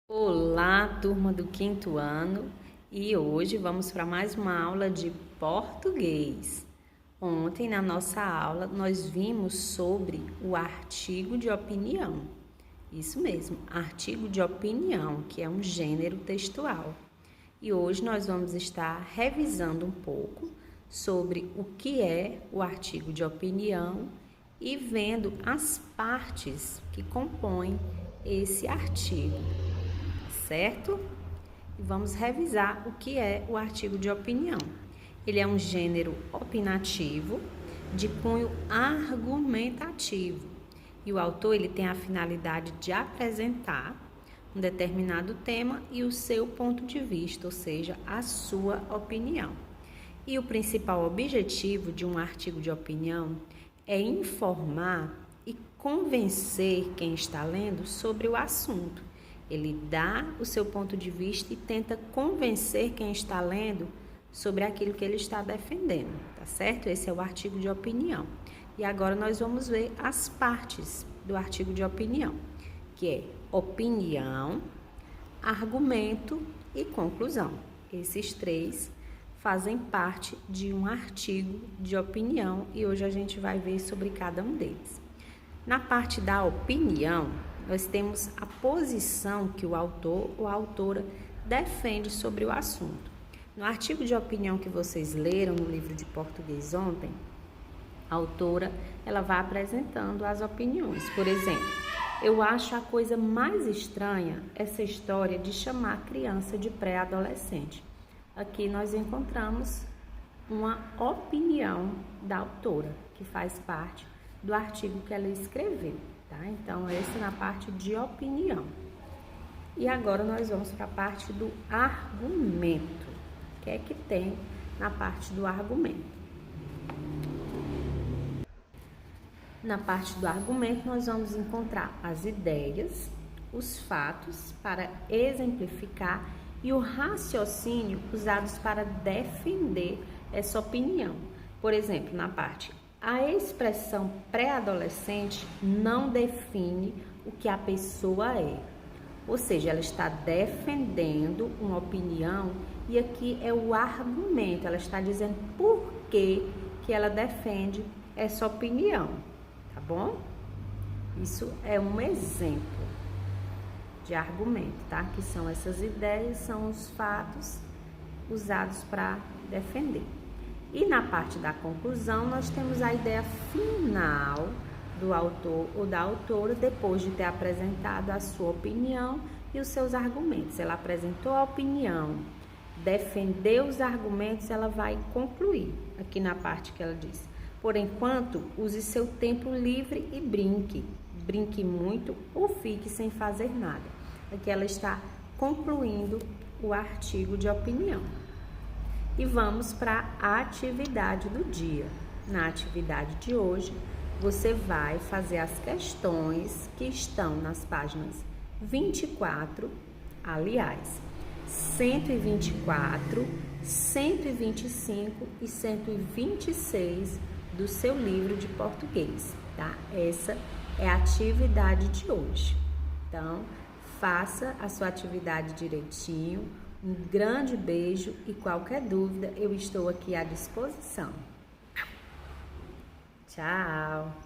Olá, turma do quinto ano, e hoje vamos para mais uma aula de português. Ontem, na nossa aula, nós vimos sobre o artigo de opinião. Isso mesmo, artigo de opinião, que é um gênero textual. E hoje nós vamos estar revisando um pouco sobre o que é o artigo de opinião e vendo as partes que compõem esse artigo. Certo? E vamos revisar o que é o artigo de opinião. Ele é um gênero opinativo de cunho argumentativo. E o autor ele tem a finalidade de apresentar um determinado tema e o seu ponto de vista, ou seja, a sua opinião. E o principal objetivo de um artigo de opinião é informar e convencer quem está lendo sobre o assunto. Ele dá o seu ponto de vista e tenta convencer quem está lendo sobre aquilo que ele está defendendo, tá certo? Esse é o artigo de opinião. E agora nós vamos ver as partes do artigo de opinião, que é opinião, argumento e conclusão. Esses três fazem parte de um artigo de opinião e hoje a gente vai ver sobre cada um deles. Na parte da opinião, nós temos a posição que o autor ou a autora defende sobre o assunto. No artigo de opinião que vocês leram no livro de português ontem, a autora ela vai apresentando as opiniões. Por exemplo, eu acho a coisa mais estranha essa história de chamar a criança de pré-adolescente. Aqui nós encontramos uma opinião da autora, que faz parte do artigo que ela escreveu. Tá? Então, esse é na parte de opinião. E agora nós vamos para a parte do argumento. O que é que tem na parte do argumento? Na parte do argumento, nós vamos encontrar as ideias, os fatos para exemplificar e o raciocínio usados para defender essa opinião. Por exemplo, na parte a expressão pré-adolescente não define o que a pessoa é, ou seja, ela está defendendo uma opinião e aqui é o argumento, ela está dizendo por que ela defende essa opinião, tá bom? Isso é um exemplo de argumento, tá? Que são essas ideias, são os fatos usados para defender. E na parte da conclusão, nós temos a ideia final do autor ou da autora, depois de ter apresentado a sua opinião e os seus argumentos. Ela apresentou a opinião, defendeu os argumentos, ela vai concluir aqui na parte que ela diz: por enquanto, use seu tempo livre e brinque. Brinque muito ou fique sem fazer nada. Aqui ela está concluindo o artigo de opinião. E vamos para a atividade do dia. Na atividade de hoje, você vai fazer as questões que estão nas páginas 24, aliás, 124, 125 e 126 do seu livro de português, tá? Essa é a atividade de hoje. Então, faça a sua atividade direitinho. Um grande beijo e qualquer dúvida eu estou aqui à disposição. Tchau!